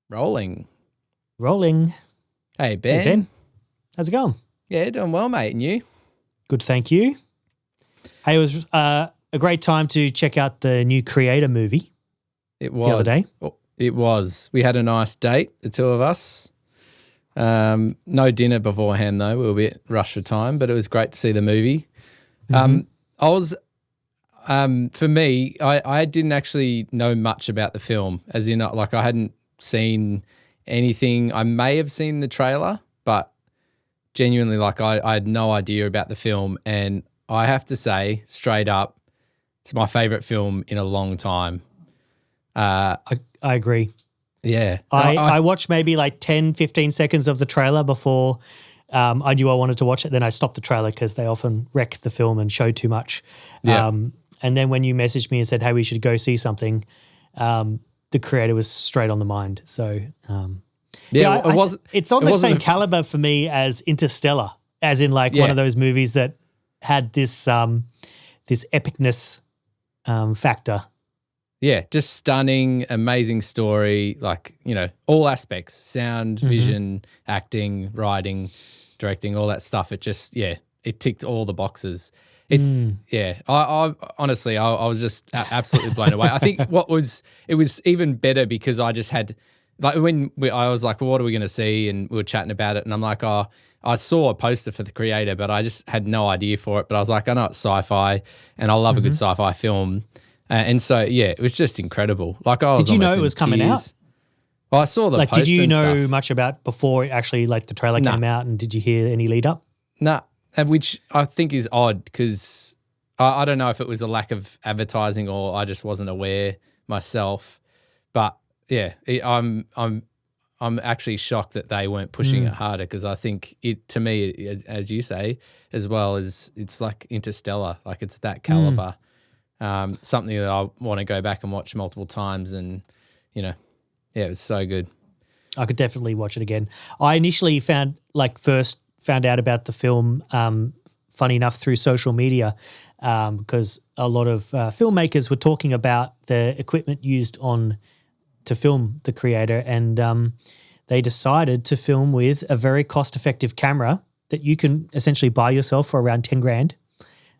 Rolling. Rolling. Hey, Ben. Hey, Ben. How's it going? Yeah, doing well, mate. And you? Good, thank you. Hey, it was a great time to check out the new Creator movie. It was. The other day. It was. We had a nice date, the two of us. No dinner beforehand, though. We were a bit rushed for time, but it was great to see the movie. For me, I didn't actually know much about the film, as in, like, I hadn't seen anything. I may have seen the trailer, but genuinely, like, I had no idea about the film. And I have to say, straight up, it's my favorite film in a long time. I agree. Yeah. I watched maybe like 10, 15 seconds of the trailer before I knew I wanted to watch it. Then I stopped the trailer because they often wreck the film and show too much. Yeah. And then when you messaged me and said, hey, we should go see something, the Creator was straight on the mind. So, it's on the same caliber for me as Interstellar, as in like one of those movies that had this this epicness factor. Yeah, just stunning, amazing story, like, you know, all aspects, sound, vision, acting, writing, directing, all that stuff. It just, it ticked all the boxes. It's, I honestly, I was just absolutely blown away. I think it was even better because I just had, like, I was like, well, what are we going to see? And we were chatting about it and I'm like, I saw a poster for the Creator, but I just had no idea for it. But I was like, I know it's sci-fi and I love a good sci-fi film. And so, it was just incredible. Like, I was Did you know it was coming out? Well, I saw the poster. Did you know stuff. much about before actually, like, the trailer came out, and did you hear any lead up? Nah, which I think is odd because I don't know if it was a lack of advertising or I just wasn't aware myself. But I'm actually shocked that they weren't pushing it harder because I think to me, as you say, as well as it's like Interstellar, like it's that caliber. Something that I want to go back and watch multiple times and, you know, it was so good. I could definitely watch it again. I initially first found out about the film, funny enough, through social media because a lot of filmmakers were talking about the equipment used to film the Creator and they decided to film with a very cost-effective camera that you can essentially buy yourself for around 10 grand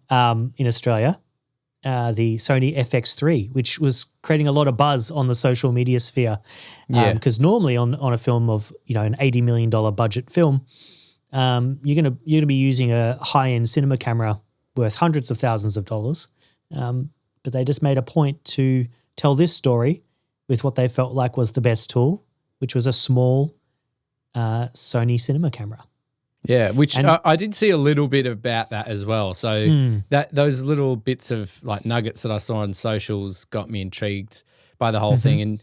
in Australia. The Sony FX3, which was creating a lot of buzz on the social media sphere. Because normally on a film of, you know, an $80 million budget film, you're gonna be using a high-end cinema camera worth hundreds of thousands of dollars. But they just made a point to tell this story with what they felt like was the best tool, which was a small Sony cinema camera. Yeah, which I did see a little bit about that as well. So that those little bits of like nuggets that I saw on socials got me intrigued by the whole thing. And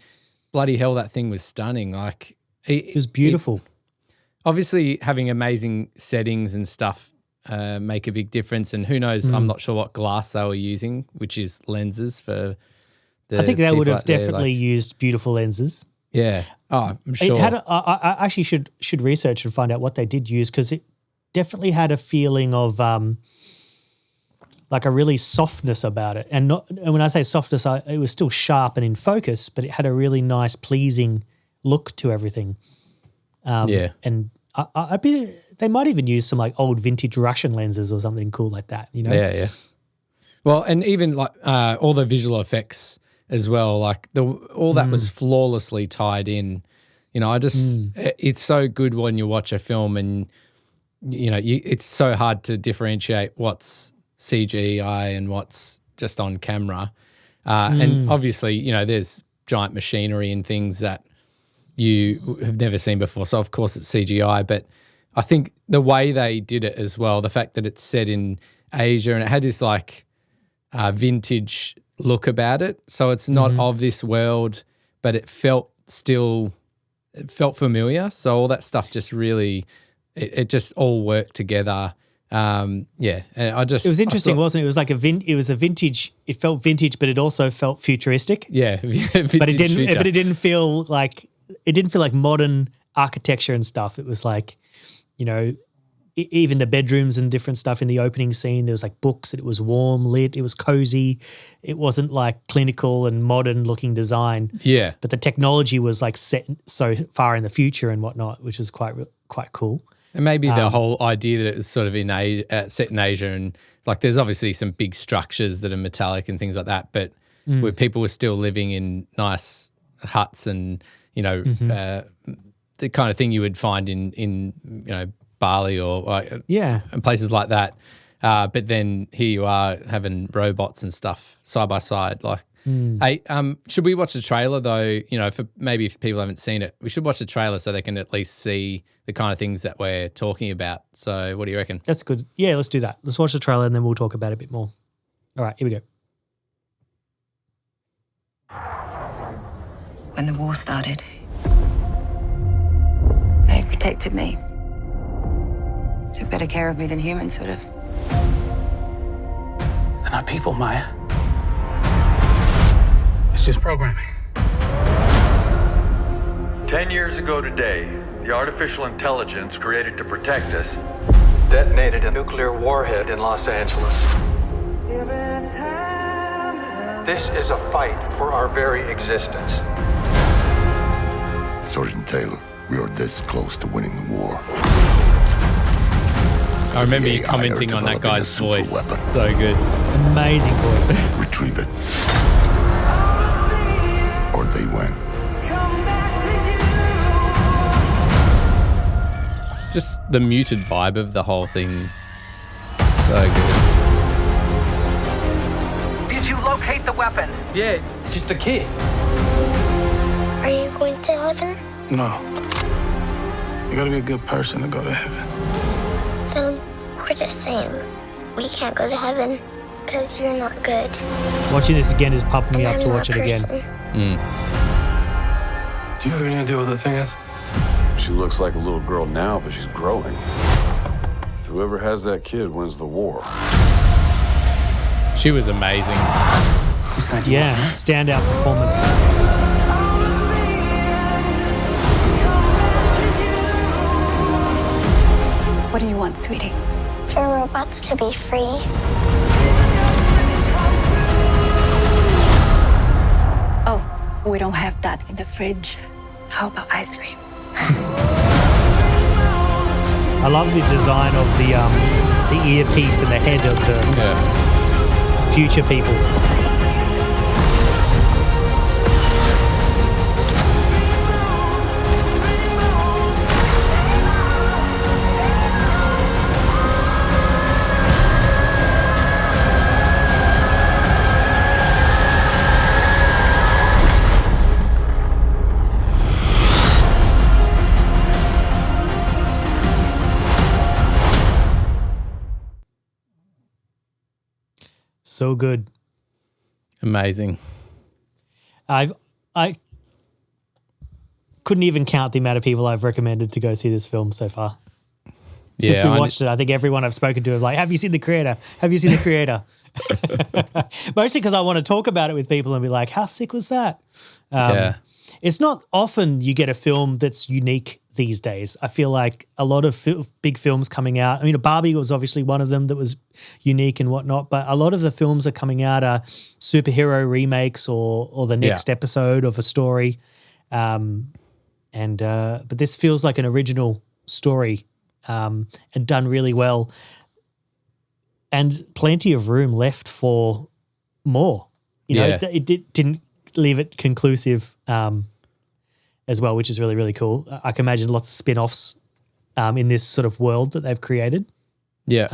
bloody hell, that thing was stunning. Like it was beautiful. Obviously, having amazing settings and stuff make a big difference. And who knows? I'm not sure what glass they were using, which is lenses for. I think they would have definitely used beautiful lenses. Yeah. Oh, I'm sure. It had I actually should research and find out what they did use because it definitely had a feeling of like a really softness about it. And when I say softness, it was still sharp and in focus, but it had a really nice, pleasing look to everything. And they might even use some like old vintage Russian lenses or something cool like that, you know? Yeah. Well, and even like all the visual effects as well, like all that was flawlessly tied in. You know, it's so good when you watch a film and, you know, it's so hard to differentiate what's CGI and what's just on camera. And obviously, you know, there's giant machinery and things that you have never seen before. So, of course, it's CGI. But I think the way they did it as well, the fact that it's set in Asia and it had this like vintage look about it. So it's not of this world, but it felt familiar. So all that stuff just really, it just all worked together. And it was interesting, wasn't it? It was like it was a vintage. It felt vintage, but it also felt futuristic. Yeah, but it didn't feel like modern architecture and stuff. It was like, you know, even the bedrooms and different stuff in the opening scene, there was like books, and it was warm lit, it was cozy. It wasn't like clinical and modern looking design. Yeah. But the technology was like set so far in the future and whatnot, which was quite cool. And maybe the whole idea that it was sort of in set in Asia, and like there's obviously some big structures that are metallic and things like that, but where people were still living in nice huts and, you know, the kind of thing you would find in you know, Bali or and places like that. But then here you are having robots and stuff side by side. Like, hey, should we watch the trailer though? You know, for maybe if people haven't seen it, we should watch the trailer so they can at least see the kind of things that we're talking about. So, what do you reckon? That's good. Yeah, let's do that. Let's watch the trailer and then we'll talk about it a bit more. All right, here we go. When the war started, they protected me. Took better care of me than humans would have. They're not people, Maya. It's just programming. 10 years ago today, the artificial intelligence created to protect us detonated a nuclear warhead in Los Angeles. This is a fight for our very existence. Sergeant Taylor, we are this close to winning the war. I remember you commenting on that guy's voice. So good. Amazing voice. Retrieve it. Or they win. Just the muted vibe of the whole thing. So good. Did you locate the weapon? Yeah, it's just a kid. Are you going to heaven? No. You gotta be a good person to go to heaven. So we're the same. We can't go to heaven because you're not good. Watching this again is pumping me And up to I'm watch it that again. person. Do you have any idea what the thing is? She looks like a little girl now, but she's growing. Whoever has that kid wins the war. She was amazing. Yeah, standout performance. What do you want, sweetie? For robots to be free. Oh, we don't have that in the fridge. How about ice cream? I love the design of the earpiece and the head of the future people. So good. Amazing. I couldn't even count the amount of people I've recommended to go see this film so far. Since we watched it, I think everyone I've spoken to is like, have you seen The Creator? Have you seen The Creator? Mostly because I want to talk about it with people and be like, how sick was that? It's not often you get a film that's unique these days. I feel like a lot of big films coming out. I mean, Barbie was obviously one of them that was unique and whatnot, but a lot of the films that are coming out are superhero remakes or the next episode of a story. But this feels like an original story and done really well, and plenty of room left for more. You know, it didn't leave it conclusive as well, which is really, really cool. I can imagine lots of spin-offs in this sort of world that they've created. Yeah.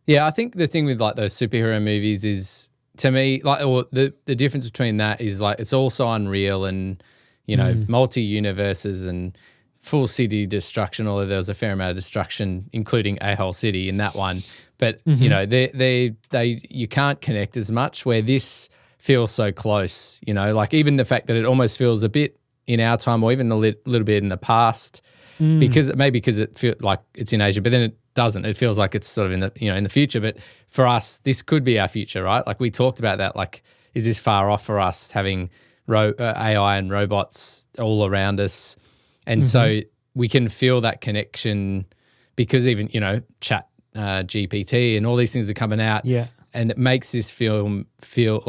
I think the thing with like those superhero movies is, to me, like, or the difference between that is like it's all so unreal and, you know, multi-universes and full city destruction, although there was a fair amount of destruction, including a whole city in that one. But, you know, you can't connect as much, where this feels so close, you know, like even the fact that it almost feels a bit in our time or even a little bit in the past, because it feels like it's in Asia, but then it doesn't. It feels like it's sort of in the, you know, in the future. But for us, this could be our future, right? Like we talked about that, like, is this far off for us having AI and robots all around us? And so we can feel that connection because even, chat GPT and all these things are coming out. Yeah. And it makes this film feel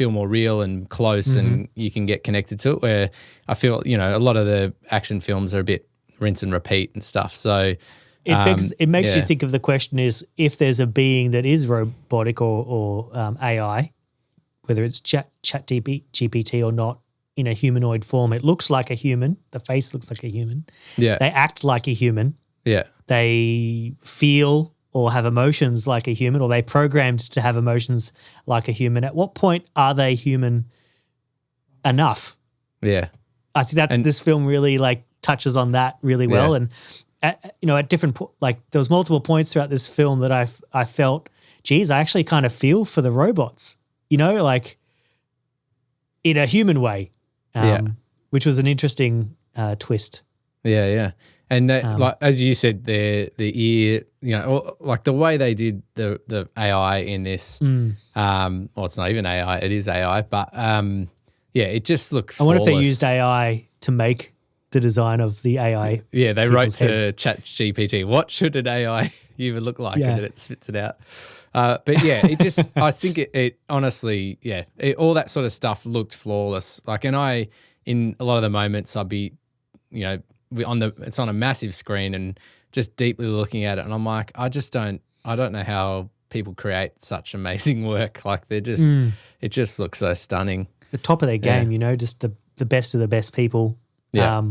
more real and close and you can get connected to it, where I feel, a lot of the action films are a bit rinse and repeat and stuff. So it makes you think of the question is, if there's a being that is robotic or AI, whether it's chat GPT or not, in a humanoid form, it looks like a human. The face looks like a human. Yeah. They act like a human. Yeah. They feel or have emotions like a human, or they programmed to have emotions like a human. At what point are they human enough? Yeah. I think that this film really touches on that really well. Yeah. And at different there was multiple points throughout this film that I felt, geez, I actually kind of feel for the robots, in a human way, which was an interesting twist. Yeah. And that, as you said, the ear, the way they did the AI in this, well, it's not even AI, it is AI, but it just looks I wonder if they flawless. used AI to make the design of the AI. Yeah, they wrote to heads. ChatGPT, what should an AI human look like? Yeah. And then it spits it out. But yeah, it just, I think it honestly, all that sort of stuff looked flawless. And in a lot of the moments, I'd be, it's on a massive screen and just deeply looking at it. And I'm like, I don't know how people create such amazing work. Like they're just, it just looks so stunning. The top of their game, just the best of the best people. Yeah.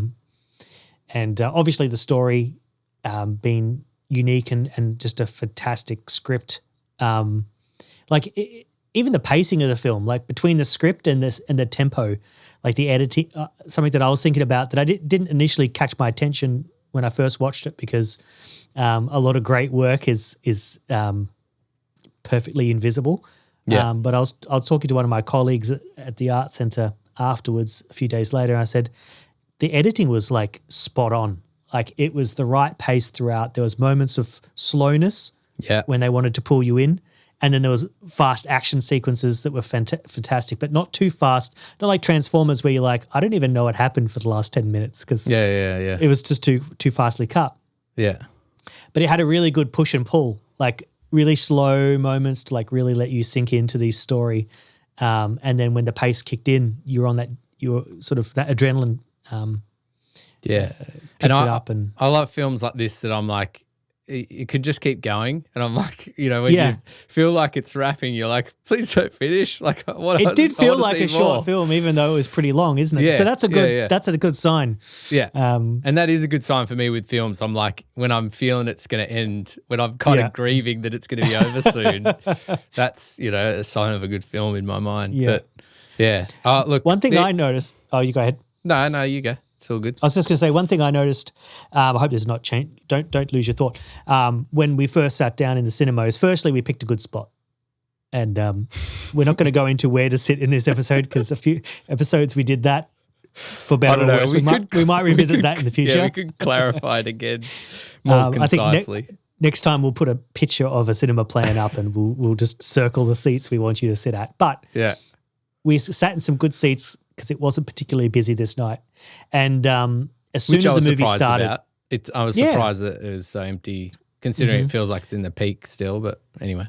And obviously the story being unique and just a fantastic script. Even the pacing of the film, between the script and the tempo, the editing, something that I was thinking about that I didn't initially catch my attention when I first watched it, because a lot of great work is perfectly invisible. Yeah. But I was talking to one of my colleagues at the art centre afterwards a few days later, and I said the editing was spot on. It was the right pace throughout. There was moments of slowness when they wanted to pull you in. And then there was fast action sequences that were fantastic, but not too fast. Not like Transformers where you're like, I don't even know what happened for the last 10 minutes because it was just too fastly cut. Yeah. But it had a really good push and pull, really slow moments to really let you sink into the story. And then when the pace kicked in, you were sort of that adrenaline Yeah. picked it up. And I love films like this that I'm like, it could just keep going. And I'm like, when you feel like it's wrapping, you're like, please don't finish. It did feel like a short film, even though it was pretty long, isn't it? Yeah. So that's a good sign. Yeah. And that is a good sign for me with films. I'm like, when I'm feeling it's going to end, when I'm kind of grieving that it's going to be over soon, that's, a sign of a good film in my mind. Yeah. But yeah. Look. One thing I noticed, you go ahead. No, you go. It's all good. I was just going to say one thing I noticed. I hope this is not changed. Don't lose your thought. When we first sat down in the cinemas, firstly we picked a good spot, and we're not going to go into where to sit in this episode because a few episodes we did that for better or worse. We might revisit that in the future. Yeah, we could clarify it again more concisely. I think next time we'll put a picture of a cinema plan up and we'll just circle the seats we want you to sit at. But we sat in some good seats because it wasn't particularly busy this night. And as soon as the movie started, I was surprised that it was so empty, considering it feels like it's in the peak still. But anyway,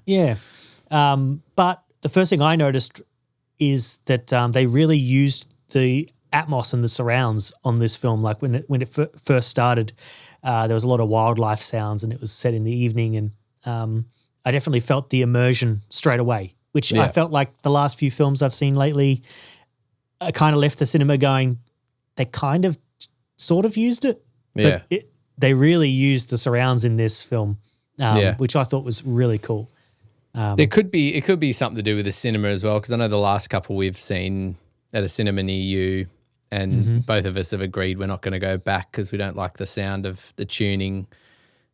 but the first thing I noticed is that they really used the atmos and the surrounds on this film. Like when it first started, there was a lot of wildlife sounds, and it was set in the evening, and I definitely felt the immersion straight away, which I felt like the last few films I've seen lately. I kind of left the cinema going, they kind of sort of used it. But they really used the surrounds in this film, which I thought was really cool. It could be something to do with the cinema as well, because I know the last couple we've seen at a cinema near you, and both of us have agreed we're not going to go back because we don't like the sound of the tuning.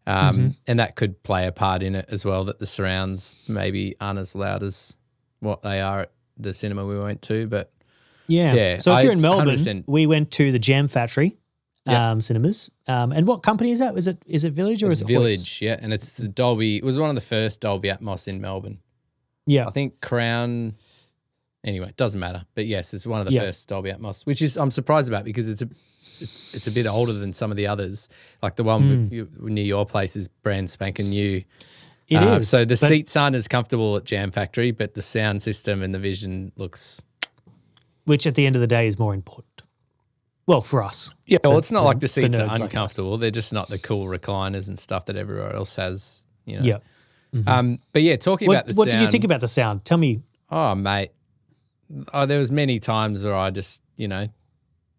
And that could play a part in it as well, that the surrounds maybe aren't as loud as what they are at the cinema we went to, but yeah. So if you're in Melbourne, 100%. we went to the Jam Factory cinemas. And what company is that? Is it Village or is it Village? Hoyts? Yeah, and it's the Dolby. It was one of the first Dolby Atmos in Melbourne. Yeah, I think Crown Anyway, it doesn't matter. But yes, it's one of the Yeah. first Dolby Atmos, which is I'm surprised about because it's a bit older than some of the others. Like the one near your place is brand spanking new. It is. So the but- seats aren't as comfortable at Jam Factory, but the sound system and the vision looks. which at the end of the day is more important. Well, for us. Yeah, well, For- it's not for- like the for seats nerds are like us. uncomfortable. They're just not the cool recliners and stuff that everywhere else has. You know. Yeah. But yeah, talking about the What sound. did you think about the sound? Tell me. Oh, mate. Oh, there was many times where I just,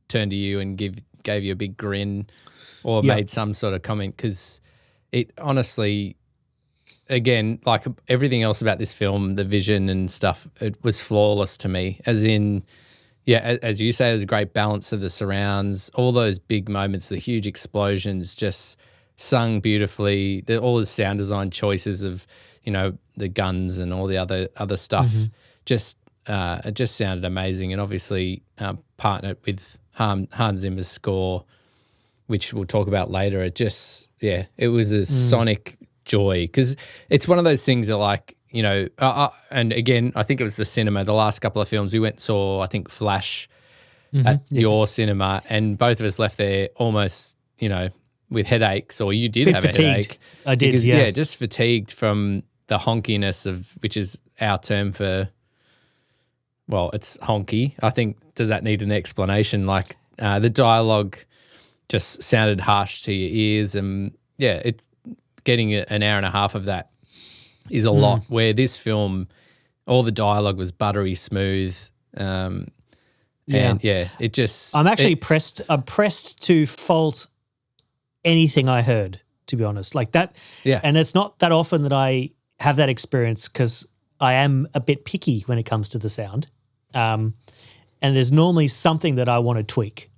turned to you and gave you a big grin or Yeah. made some sort of comment because it honestly, again, like everything else about this film, the vision and stuff, it was flawless to me. As in, yeah, as you say, there's a great balance of the surrounds, all those big moments, the huge explosions, just sung beautifully. All the sound design choices of, the guns and all the other stuff, it just sounded amazing. And obviously partnered with Hans Zimmer's score, which we'll talk about later. It just, it was a sonic joy because it's one of those things that like, and again, I think it was the cinema, the last couple of films we went and saw, I think Flash at your cinema, and both of us left there almost, with headaches, or you did Bit have fatigued. a headache. I did, because, yeah. just fatigued from the honkiness of, which is our term for, well, it's honky. I think, does that need an explanation? Like the dialogue just sounded harsh to your ears, and it's getting an hour and a half of that is a lot. Where this film, all the dialogue was buttery smooth, and it just. I'm actually pressed to fault anything I heard, to be honest. Like that. Yeah. And it's not that often that I have that experience because I am a bit picky when it comes to the sound. And there's normally something that I want to tweak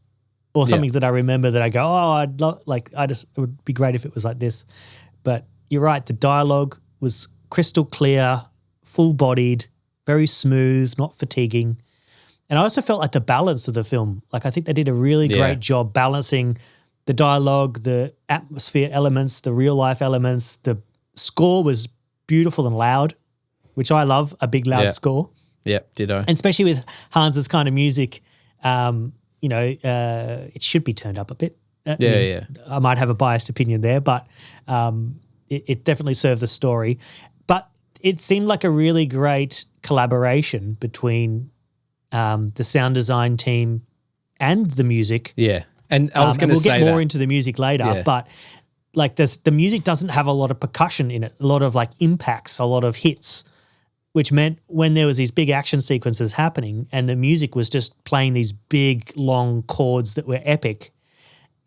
or something that I remember that I go, I'd love, like, it would be great if it was like this. But you're right. The dialogue was crystal clear, full bodied, very smooth, not fatiguing. And I also felt like the balance of the film, like I think they did a really great job balancing the dialogue, the atmosphere elements, the real life elements. The score was beautiful and loud, which I love, a big loud score. Yep, ditto. And especially with Hans's kind of music, it should be turned up a bit. I might have a biased opinion there, but it definitely serves the story. But it seemed like a really great collaboration between the sound design team and the music. Yeah. And I was going to we'll say get more that. into the music later, Yeah. but like the music doesn't have a lot of percussion in it, a lot of like impacts, a lot of hits, which meant when there was these big action sequences happening and the music was just playing these big long chords that were epic.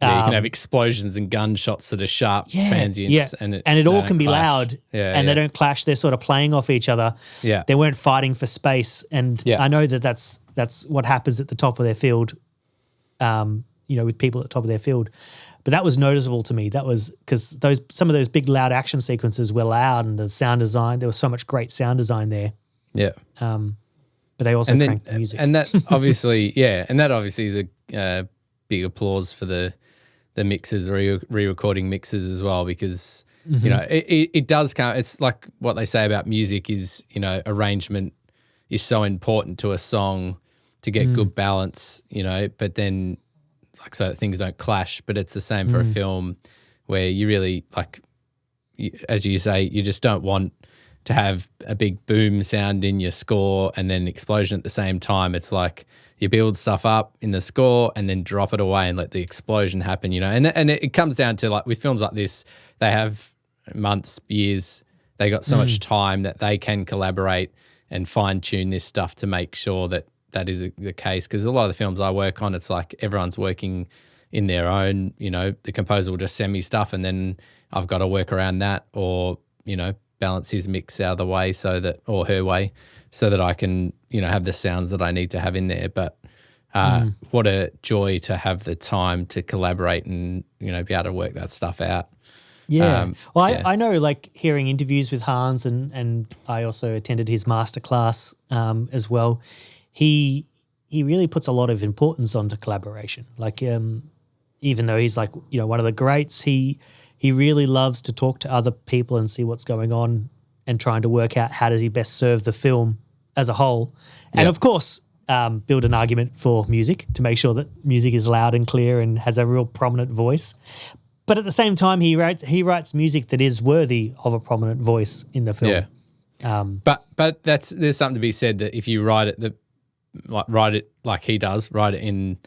Yeah, you can have explosions and gunshots that are sharp, transients. And it all don't can be clash. loud and they don't clash. They're sort of playing off each other. Yeah. They weren't fighting for space. And I know that's what happens at the top of their field, with people at the top of their field. But that was noticeable to me. That was because some of those big loud action sequences were loud, and the sound design, there was so much great sound design there. Yeah. But they also cranked the music. And that obviously, is a big applause for the mixes, re-recording mixes as well, because, it does count. It's like what they say about music is, arrangement is so important to a song to get good balance, but then like so that things don't clash. But it's the same for a film where you really as you say, you just don't want to have a big boom sound in your score and then explosion at the same time. It's like you build stuff up in the score and then drop it away and let the explosion happen, And it comes down to like with films like this, they have months, years, they got so much time that they can collaborate and fine tune this stuff to make sure that is the case. Because a lot of the films I work on, it's like everyone's working in their own, the composer will just send me stuff and then I've got to work around that or, balance his mix out of the way or her way so that I can, have the sounds that I need to have in there. But what a joy to have the time to collaborate and, be able to work that stuff out. Yeah. I know, like hearing interviews with Hans, and I also attended his masterclass as well. He really puts a lot of importance onto collaboration. Like, even though he's like one of the greats, he really loves to talk to other people and see what's going on and trying to work out how does he best serve the film as a whole. And of course, build an argument for music to make sure that music is loud and clear and has a real prominent voice. But at the same time, he writes music that is worthy of a prominent voice in the film. Yeah. But there's something to be said that if you write it like he does, write it in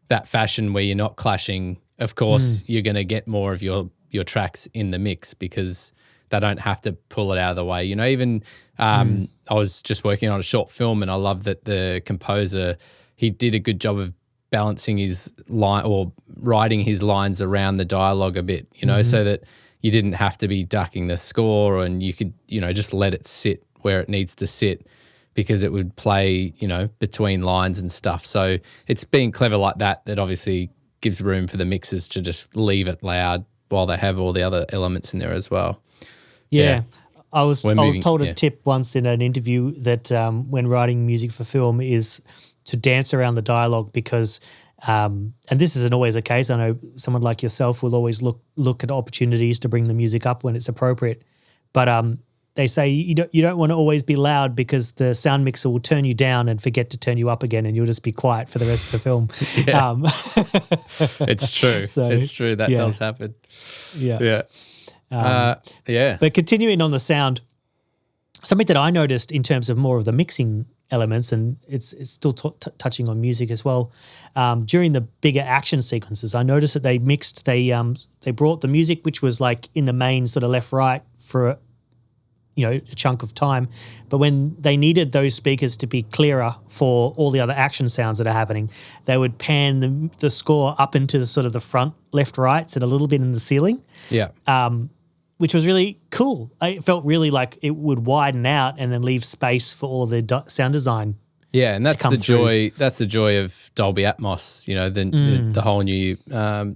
that fashion where you're not clashing, of course you're going to get more of your tracks in the mix because they don't have to pull it out of the way. You know, even I was just working on a short film and I love that the composer, he did a good job of balancing his line or writing his lines around the dialogue a bit, you know, so that you didn't have to be ducking the score and you could, you know, just let it sit where it needs to sit because it would play, you know, between lines and stuff. So it's being clever like that obviously gives room for the mixers to just leave it loud while they have all the other elements in there as well. Yeah. I was told a tip once in an interview that when writing music for film is to dance around the dialogue because and this isn't always the case. I know someone like yourself will always look at opportunities to bring the music up when it's appropriate. But they say you don't want to always be loud because the sound mixer will turn you down and forget to turn you up again and you'll just be quiet for the rest of the film. It's true. It's true. That does happen. Yeah. Yeah. But continuing on the sound, something that I noticed in terms of more of the mixing elements, and it's still touching on music as well. During the bigger action sequences, I noticed that they brought the music, which was like in the main sort of left right for a chunk of time, but when they needed those speakers to be clearer for all the other action sounds that are happening, they would pan the score up into the sort of the front left rights and a little bit in the ceiling. Yeah. Which was really cool. It felt really like it would widen out and then leave space for all of the sound design. Yeah, and that's the joy. That's the joy of Dolby Atmos. You know, the whole new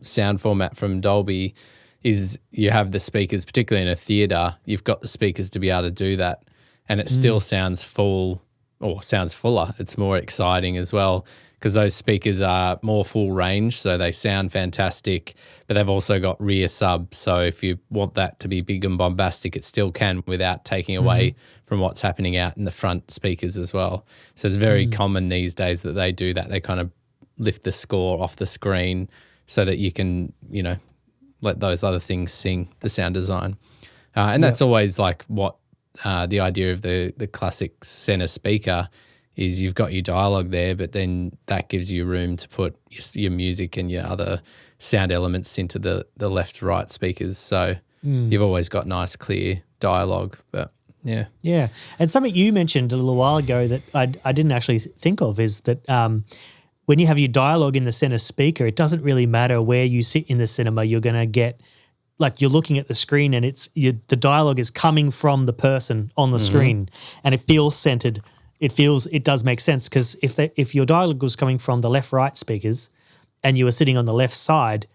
sound format from Dolby is you have the speakers, particularly in a theater. You've got the speakers to be able to do that, and it still sounds full or sounds fuller. It's more exciting as well because those speakers are more full range, so they sound fantastic, but they've also got rear sub. So if you want that to be big and bombastic, it still can without taking away from what's happening out in the front speakers as well. So it's very common these days that they do that. They kind of lift the score off the screen so that you can, you know, let those other things sing the sound design. And that's always like what the idea of the classic center speaker is. You've got your dialogue there, but then that gives you room to put your music and your other sound elements into the left, right speakers. So you've always got nice, clear dialogue. But yeah. Yeah. And something you mentioned a little while ago that I didn't actually think of is that when you have your dialogue in the center speaker, it doesn't really matter where you sit in the cinema. You're going to get, like, you're looking at the screen and the dialogue is coming from the person on the screen and it feels centered. It does make sense because if your dialogue was coming from the left-right speakers and you were sitting on the left side,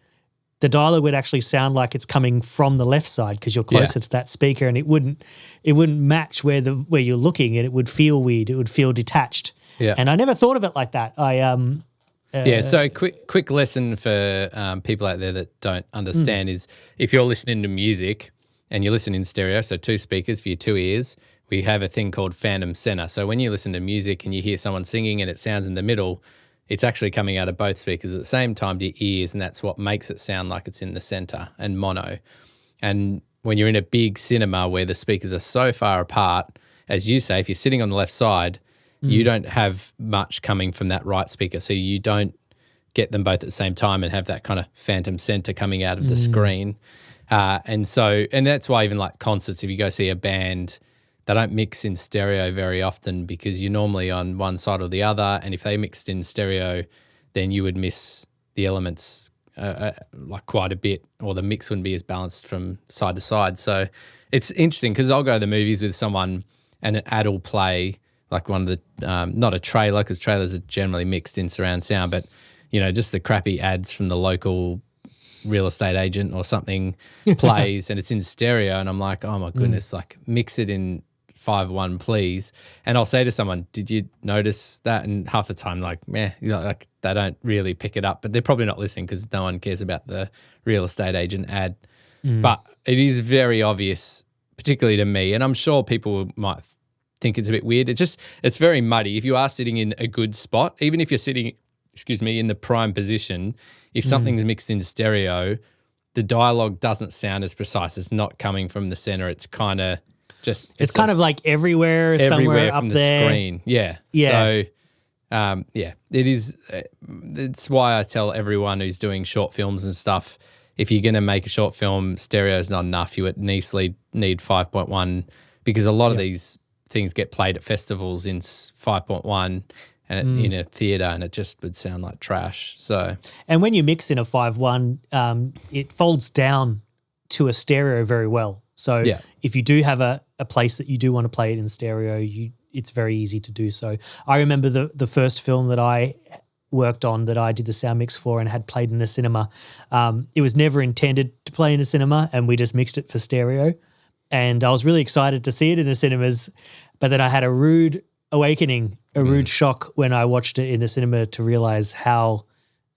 the dialogue would actually sound like it's coming from the left side because you're closer to that speaker, and it wouldn't match where you're looking, and it would feel weird. It would feel detached. Yeah. And I never thought of it like that. So quick lesson for people out there that don't understand is if you're listening to music and you listen in stereo, so two speakers for your two ears, we have a thing called phantom center. So when you listen to music and you hear someone singing and it sounds in the middle, it's actually coming out of both speakers at the same time to your ears, and that's what makes it sound like it's in the center and mono. And when you're in a big cinema where the speakers are so far apart, as you say, if you're sitting on the left side, you don't have much coming from that right speaker, so you don't get them both at the same time and have that kind of phantom center coming out of the screen. And that's why even like concerts, if you go see a band, they don't mix in stereo very often because you're normally on one side or the other, and if they mixed in stereo, then you would miss the elements like quite a bit, or the mix wouldn't be as balanced from side to side. So it's interesting because I'll go to the movies with someone and an ad will play like one of the not a trailer, because trailers are generally mixed in surround sound, but you know, just the crappy ads from the local real estate agent or something plays and it's in stereo, and I'm like, oh my goodness, like mix it in 5.1 please. And I'll say to someone, did you notice that? And half the time like they don't really pick it up, but they're probably not listening because no one cares about the real estate agent ad. But it is very obvious, particularly to me, and I'm sure people might think it's a bit weird. It's very muddy. If you are sitting in a good spot, even if you're sitting, in the prime position, if something's mixed in stereo, the dialogue doesn't sound as precise. It's not coming from the center. It's kind of just it's kind of like everywhere somewhere from up the there. screen. Yeah. Yeah. So, it is. It's why I tell everyone who's doing short films and stuff, if you're going to make a short film, stereo is not enough. You at least need 5.1 because a lot of these things get played at festivals in 5.1 and in a theater, and it just would sound like trash. So, and when you mix in a 5.1, it folds down to a stereo very well. So if you do have a place that you do want to play it in stereo, it's very easy to do so. I remember the first film that I worked on that I did the sound mix for and had played in the cinema. It was never intended to play in the cinema, and we just mixed it for stereo. And I was really excited to see it in the cinemas, but then I had a rude awakening, a rude shock when I watched it in the cinema to realize how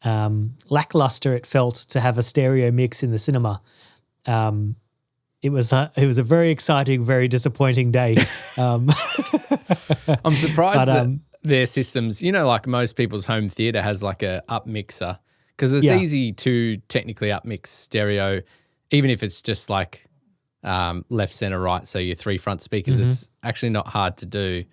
lackluster it felt to have a stereo mix in the cinema. It was a very exciting, very disappointing day. I'm surprised that their systems, like most people's home theater has like a up mixer because it's easy to technically up mix stereo, even if it's just like left, center, right. So your 3 front speakers, it's actually not hard to do.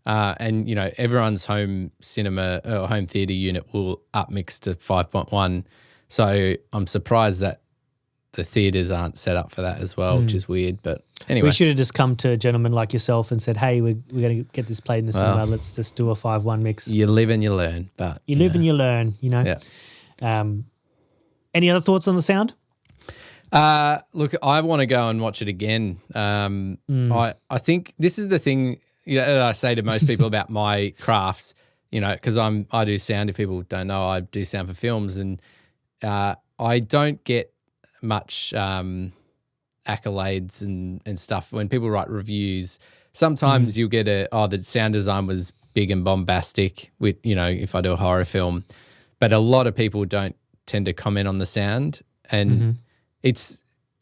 And everyone's home cinema or home theater unit will up mix to 5.1. So I'm surprised that the theaters aren't set up for that as well, which is weird. But anyway. We should have just come to gentlemen like yourself and said, hey, we're going to get this played in the cinema. Let's just do a 5.1 mix. You live and you learn. But you live and you learn, Yeah. Any other thoughts on the sound? Look, I want to go and watch it again. I think this is the thing that I say to most people about my crafts, because I do sound. If people don't know, I do sound for films, and I don't get much accolades and stuff when people write reviews. Sometimes you'll get the sound design was big and bombastic with, if I do a horror film, but a lot of people don't tend to comment on the sound, and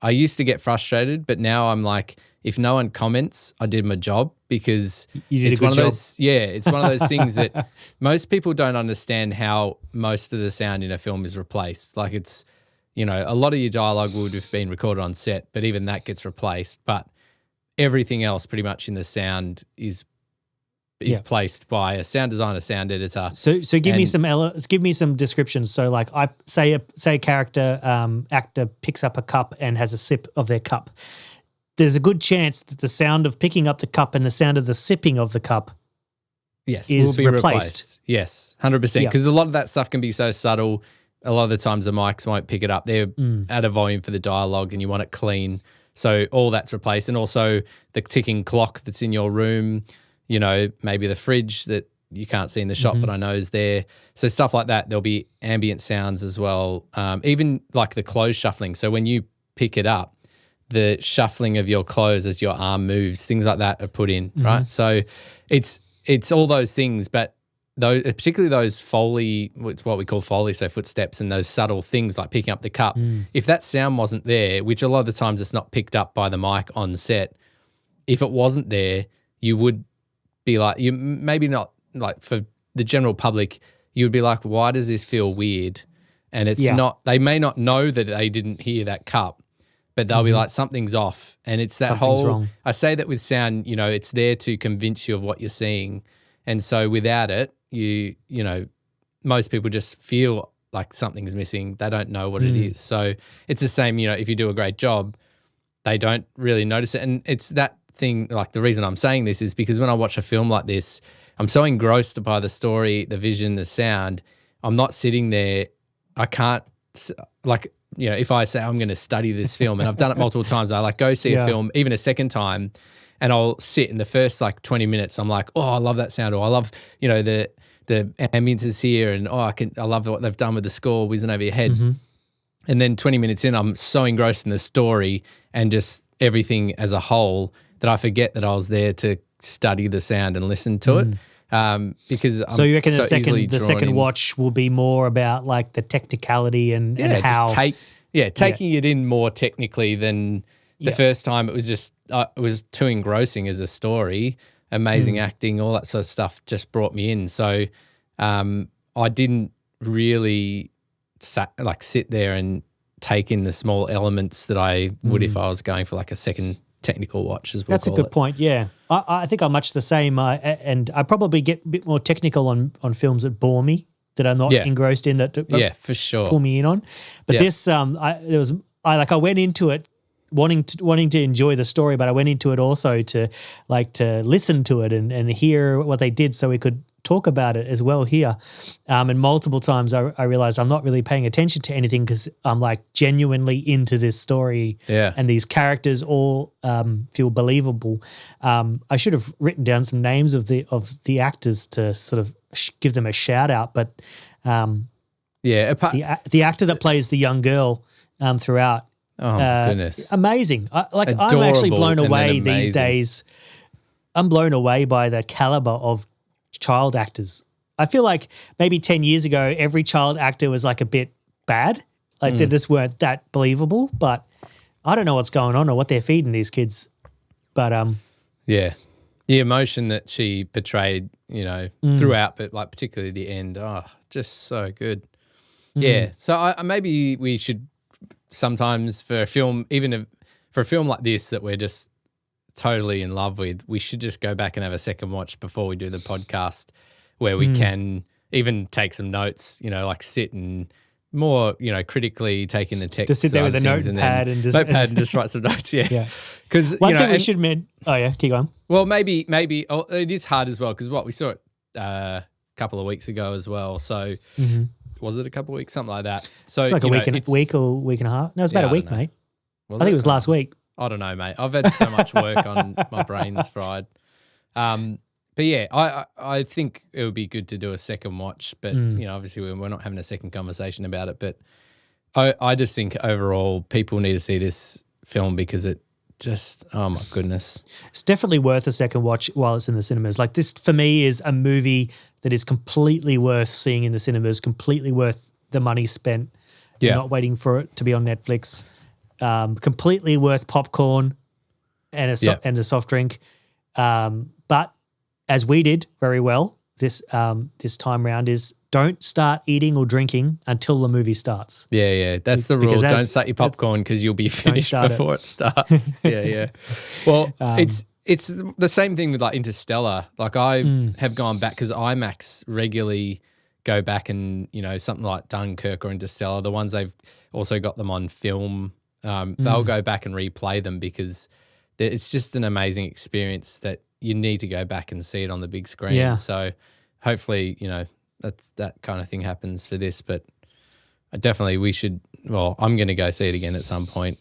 I used to get frustrated, but now I'm like, if no one comments, I did my job because it's one of those. Yeah, it's one of those things that most people don't understand how most of the sound in a film is replaced. Like it's, a lot of your dialogue would have been recorded on set, but even that gets replaced. But everything else, pretty much in the sound, is placed by a sound designer, sound editor. So give me some descriptions. So like I say a character actor picks up a cup and has a sip of their cup. There's a good chance that the sound of picking up the cup and the sound of the sipping of the cup will be replaced. Yes, 100%. Because a lot of that stuff can be so subtle. A lot of the times the mics won't pick it up. They're at a volume for the dialogue and you want it clean. So all that's replaced. And also the ticking clock that's in your room, maybe the fridge that you can't see in the shot, but I know is there. So stuff like that. There'll be ambient sounds as well. Even like the clothes shuffling. So when you pick it up, the shuffling of your clothes as your arm moves, things like that are put in, right? So it's all those things, but those, particularly those Foley, it's what we call Foley, so footsteps and those subtle things like picking up the cup. If that sound wasn't there, which a lot of the times it's not picked up by the mic on set, if it wasn't there, you would be like, you maybe not like for the general public, you would be like, why does this feel weird? And it's not, they may not know that they didn't hear that cup, but they'll be like, something's off. And it's that Something's wrong. I say that with sound, it's there to convince you of what you're seeing. And so without it, most people just feel like something's missing. They don't know what it is. So it's the same, if you do a great job, they don't really notice it. And it's that thing, like the reason I'm saying this is because when I watch a film like this, I'm so engrossed by the story, the vision, the sound. I'm not sitting there. I can't, if I say I'm going to study this film, and I've done it multiple times, I go see a film, even a second time, and I'll sit in the first 20 minutes. I'm like, oh, I love that sound, or I love, the ambience is here, and I love what they've done with the score whizzing over your head. And then 20 minutes in, I'm so engrossed in the story and just everything as a whole that I forget that I was there to study the sound and listen to it. Because so you reckon the second watch will be more about the technicality and how taking it in more technically than the first time. It was just it was too engrossing as a story. amazing acting, all that sort of stuff just brought me in. So I didn't really sit there and take in the small elements that I would if I was going for like a second technical watch as well. That's a good point, yeah. I think I'm much the same, and I probably get a bit more technical on films that bore me, that are not engrossed in, that for sure pull me in on. But this, I went into it wanting to enjoy the story, but I went into it also to listen to it and hear what they did, so we could talk about it as well here. And multiple times I realized I'm not really paying attention to anything because I'm like genuinely into this story, and these characters all feel believable. I should have written down some names of the actors to sort of give them a shout out, but the actor that plays the young girl throughout. Oh my goodness! Amazing. I'm actually blown away these days. I'm blown away by the caliber of child actors. I feel like maybe 10 years ago, every child actor was like a bit bad. Like they just weren't that believable. But I don't know what's going on or what they're feeding these kids. But the emotion that she portrayed, throughout, but like particularly the end, just so good. Yeah. So maybe we should sometimes for a film, for a film like this that we're just totally in love with, we should just go back and have a second watch before we do the podcast, where we can even take some notes, sit and more, critically take in the text. Just sit there with a notepad and just write some notes. Yeah. Because one thing we should keep going. Well, maybe it is hard as well because we saw it a couple of weeks ago as well. So was it a couple of weeks, something like that? So it's like a week or week and a half. No, it's about a week, mate. I think it was last week. I don't know, mate. I've had so much work on my brain's fried. But yeah, I think it would be good to do a second watch. But obviously we're not having a second conversation about it. But I just think overall people need to see this film because it just, oh my goodness. It's definitely worth a second watch while it's in the cinemas. Like this for me is a movie that is completely worth seeing in the cinemas, completely worth the money spent. Yeah. Not waiting for it to be on Netflix. Completely worth popcorn and a soft drink. But as we did very well this time round is don't start eating or drinking until the movie starts. Yeah. That's the rule. Don't start your popcorn because you'll be finished before it starts. Yeah. Well, it's the same thing with like Interstellar. Like I have gone back because IMAX regularly go back and, something like Dunkirk or Interstellar, the ones they've also got them on film, they'll go back and replay them because it's just an amazing experience that you need to go back and see it on the big screen. Yeah. So hopefully, that kind of thing happens for this, but definitely we should, I'm going to go see it again at some point,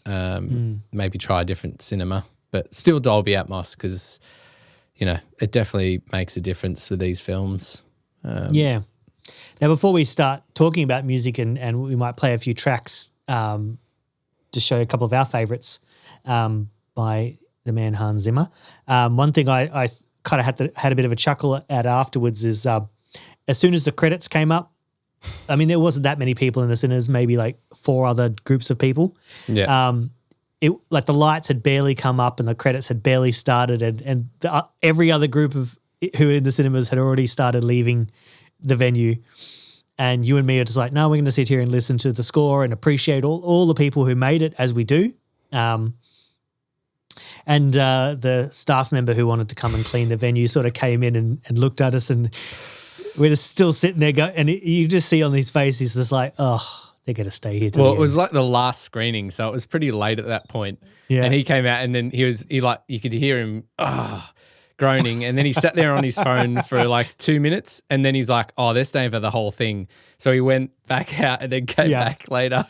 maybe try a different cinema, but still Dolby Atmos because, it definitely makes a difference with these films. Yeah. Now, before we start talking about music and we might play a few tracks to show a couple of our favourites by the man Hans Zimmer, one thing I kind of had a bit of a chuckle at afterwards is as soon as the credits came up, I mean, there wasn't that many people in the cinemas, maybe like 4 other groups of people. Yeah. Like the lights had barely come up and the credits had barely started and every other group of who were in the cinemas had already started leaving the venue. And you and me are just like, no, we're going to sit here and listen to the score and appreciate all the people who made it as we do. And the staff member who wanted to come and clean the venue sort of came in and looked at us and we're just still sitting there and you just see on his face, he's just like, oh, they're going to stay here. Well, it was like the last screening, so it was pretty late at that point. Yeah. And he came out and then you could hear him groaning, and then he sat there on his phone for like 2 minutes and then he's like, oh, they're staying for the whole thing. So he went back out and then came back later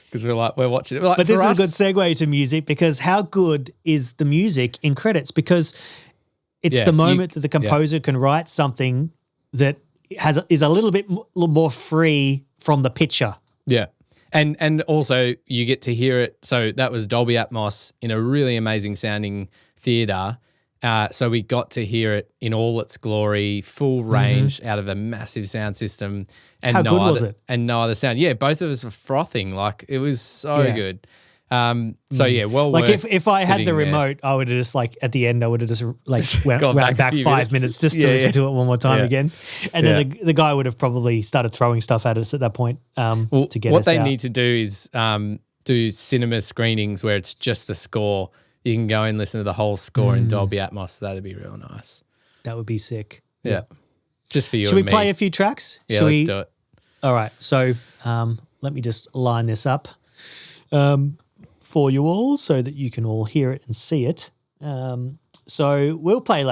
because we're watching it. Like, but this is a good segue to music because how good is the music in credits? Because it's the moment that the composer can write something that is a little bit more free from the picture. Yeah. And also you get to hear it. So that was Dolby Atmos in a really amazing sounding theater. So we got to hear it in all its glory, full range out of a massive sound system. And How good was it? And no other sound. Yeah, both of us were frothing. Like it was so good. So yeah, well, Like worth if I had sitting the there. remote, I would have just like at the end, I would have just like went Gone back a back few 5 minutes. minutes just to Yeah, listen yeah. to it one more time Yeah. again. And then the guy would have probably started throwing stuff at us at that point Well, to get what us they out. need to do is do cinema screenings where it's just the score. You can go and listen to the whole score in Dolby Atmos. That'd be real nice. That would be sick. Yeah. Just for you Should we and me. play a few tracks? Yeah, Should let's we? do it. All right. So let me just line this up for you all so that you can all hear it and see it. So we'll play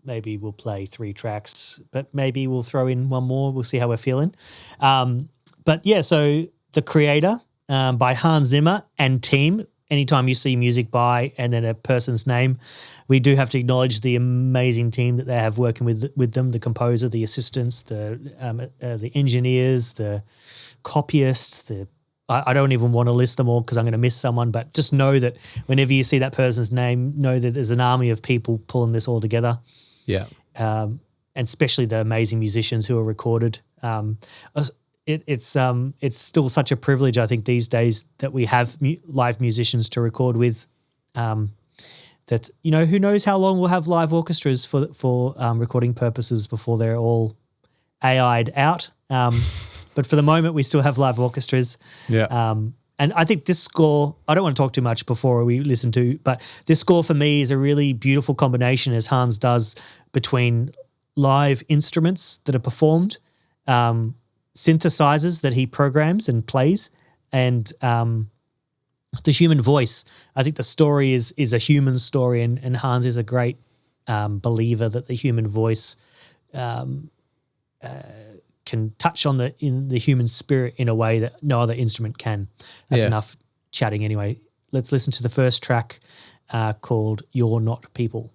maybe we'll play 3 tracks, but maybe we'll throw in one more. We'll see how we're feeling. But yeah, so The Creator by Hans Zimmer and team. Anytime you see music by and then a person's name, we do have to acknowledge the amazing team that they have working with them, the composer, the assistants, the engineers, the copyists, I don't even want to list them all because I'm going to miss someone, but just know that whenever you see that person's name, know that there's an army of people pulling this all together. Yeah. And especially the amazing musicians who are recorded. It's still such a privilege, I think, these days that we have live musicians to record with. That who knows how long we'll have live orchestras for recording purposes before they're all AI'd out. But for the moment, we still have live orchestras. Yeah. And I think this score, I don't want to talk too much before we listen to, but this score for me is a really beautiful combination, as Hans does, between live instruments that are performed, synthesizers that he programs and plays, and the human voice. I think the story is a human story, and Hans is a great believer that the human voice can touch on the human spirit in a way that no other instrument can. That's enough chatting anyway. Let's listen to the first track called You're Not People.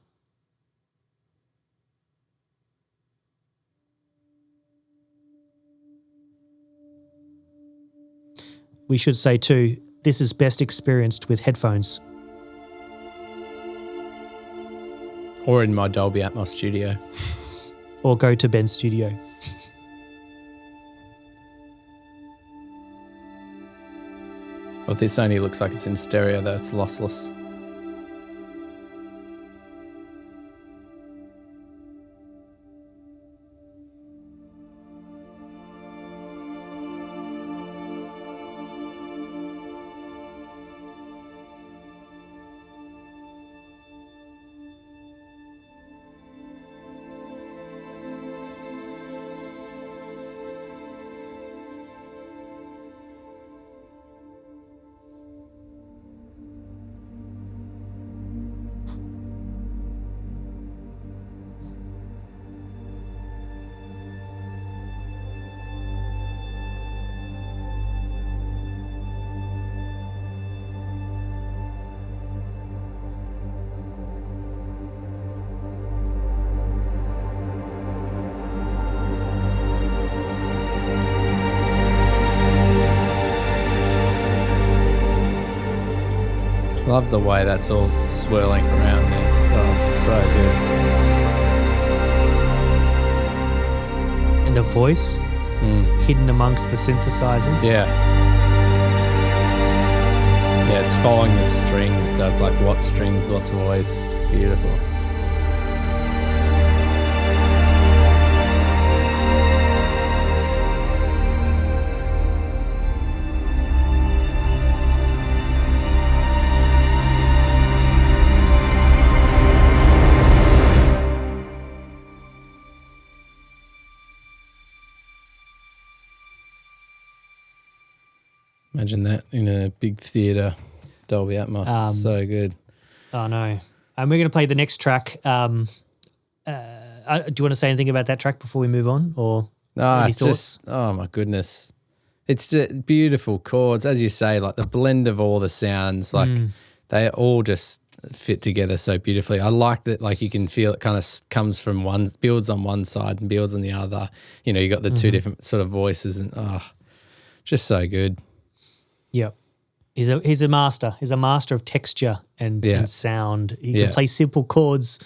We should say too, this is best experienced with headphones. Or in my Dolby Atmos studio. Or go to Ben's studio. Well, this only looks like it's in stereo, though. It's lossless. I love the way that's all swirling around there. It's so good. And the voice hidden amongst the synthesizers. Yeah. Yeah, it's following the strings, so it's like what strings, what's voice. Beautiful. Imagine that in a big theatre, Dolby Atmos. So good. Oh, no. And we're going to play the next track. Do you want to say anything about that track before we move on? Or any It's thoughts? just, oh my goodness. It's beautiful chords. As you say, like the blend of all the sounds, like they all just fit together so beautifully. I like that, like you can feel it kind of comes from one, builds on one side and builds on the other. You got the two different sort of voices and just so good. Yep. He's a master. He's a master of texture and sound. He can play simple chords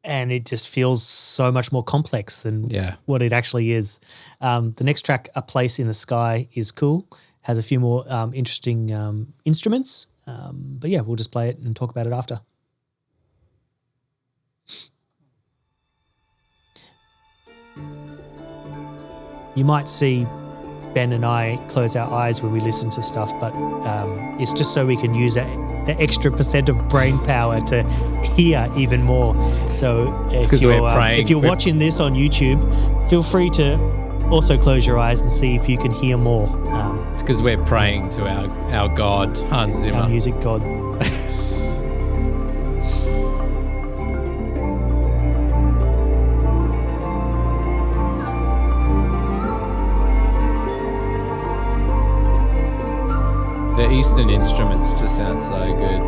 and it just feels so much more complex than what it actually is. The next track, A Place in the Sky, is cool. Has a few more interesting instruments. But yeah, we'll just play it and talk about it after. You might see Ben and I close our eyes when we listen to stuff, but it's just so we can use the extra % of brain power to hear even more. So if you're watching this on YouTube, feel free to also close your eyes and see if you can hear more. It's because we're praying to our God, Hans Zimmer. Our music god. The Eastern instruments just sound so good.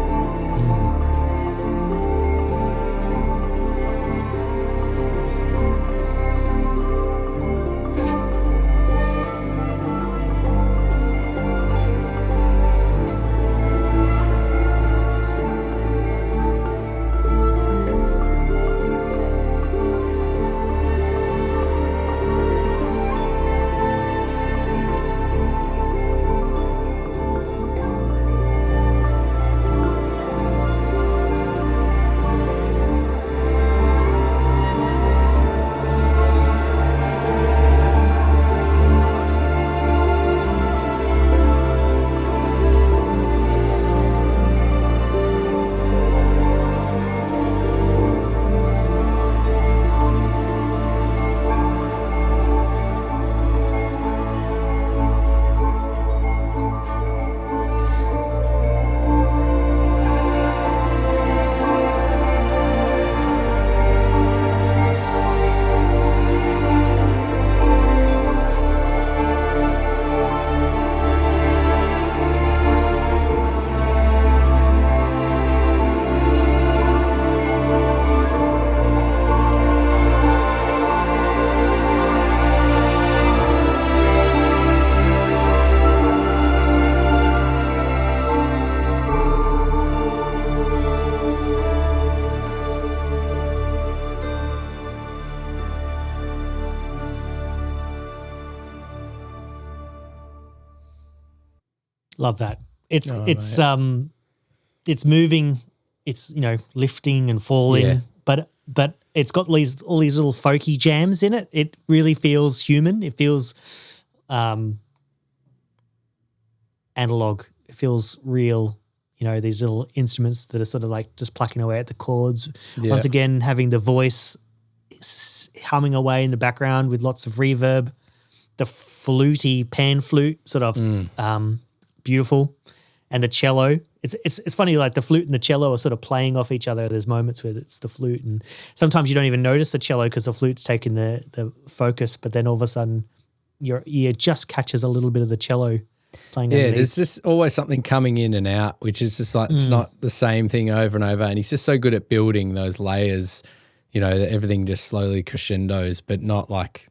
Love that. It's moving, it's lifting and falling, but it's got all these little folky jams in it. It really feels human. It feels analog. It feels real. These little instruments that are sort of like just plucking away at the chords. Yeah. Once again, having the voice humming away in the background with lots of reverb. The fluty pan flute sort of beautiful, and the cello. It's funny, like the flute and the cello are sort of playing off each other. There's moments where it's the flute, and sometimes you don't even notice the cello because the flute's taking the focus, but then all of a sudden your ear just catches a little bit of the cello playing underneath. There's just always something coming in and out, which is just like it's not the same thing over and over. And he's just so good at building those layers, that everything just slowly crescendos, but not like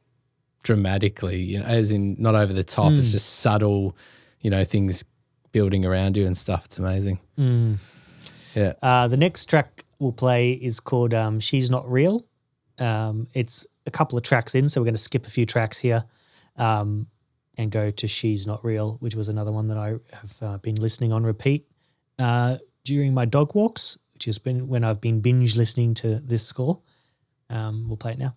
dramatically, as in not over the top. It's just subtle, things building around you and stuff. It's amazing. Yeah. The next track we'll play is called She's Not Real. It's a couple of tracks in, so we're going to skip a few tracks here and go to She's Not Real, which was another one that I have been listening on repeat during my dog walks, which has been when I've been binge listening to this score. We'll play it now.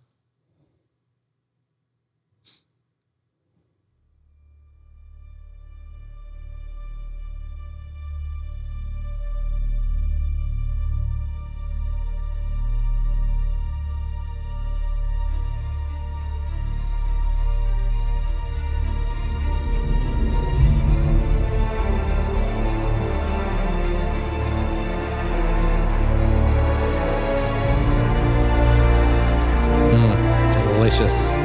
Delicious.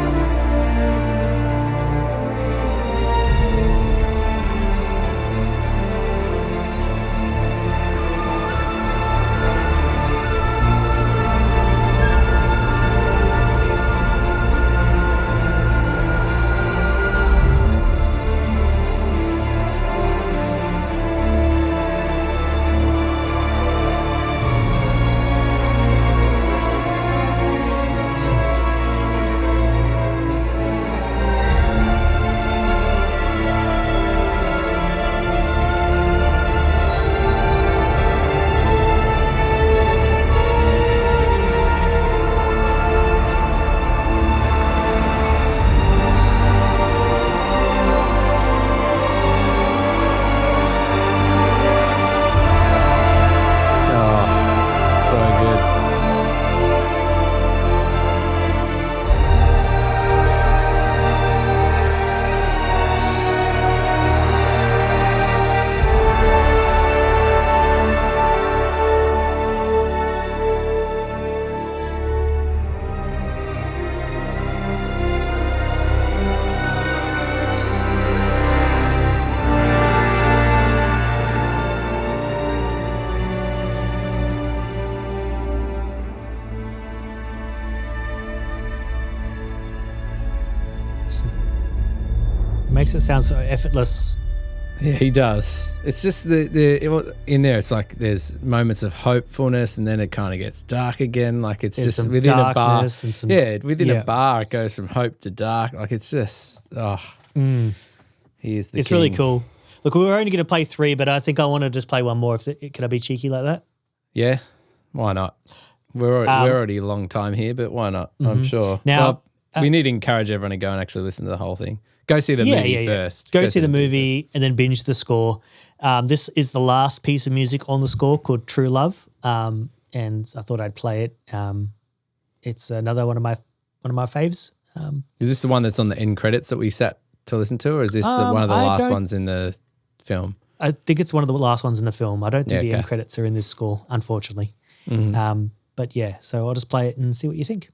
makes it sound so effortless. Yeah, he does. It's just in there. It's like there's moments of hopefulness, and then it kind of gets dark again. Like it's There's just some within a bar. darkness and some- within yeah. a bar, it goes from hope to dark. Like it's just he is the. It's really king. cool. Look, we were only going to play 3, but I think I want to just play one more. Can I be cheeky like that? Yeah, why not? We're already a long time here, but why not? I'm sure. Now- we need to encourage everyone to go and actually listen to the whole thing. Go see the movie first. Go see the movie and then binge the score. This is the last piece of music on the score called True Love, and I thought I'd play it. It's another one of my faves. Is this the one that's on the end credits that we sat to listen to, or is this one of the last ones in the film? I think it's one of the last ones in the film. I don't think the Yeah, end okay. credits are in this score, unfortunately. But yeah, so I'll just play it and see what you think.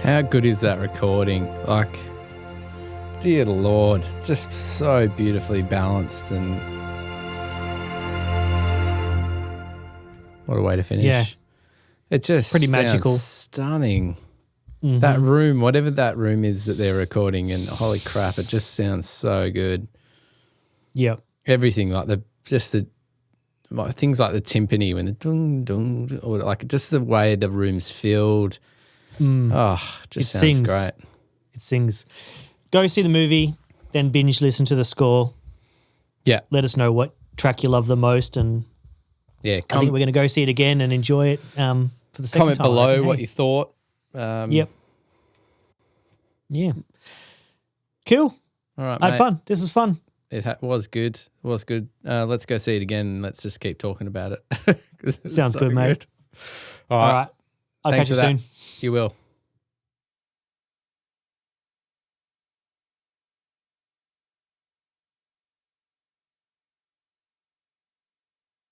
How good is that recording? Like, dear Lord, just so beautifully balanced, and what a way to finish. Yeah. It just Pretty sounds magical. stunning. That room, whatever that room is that they're recording, and holy crap, it just sounds so good. Yep. Everything, like things like the timpani when the dung dung, or like just the way the room's filled. Oh, just It sounds sings. great. It sings. Go see the movie, then binge listen to the score. Yeah, Let us know what track you love the most, and yeah. I think we're going to go see it again and enjoy it for the second Comment time. below Hey. what you thought. Yep. Yeah. Cool. All right, I had mate. fun. This was fun. It was good. It was good. Let's go see it again and let's just keep talking about it. 'Cause it's Sounds good, mate. All All right. right. I'll Thanks catch you for that. soon. You will.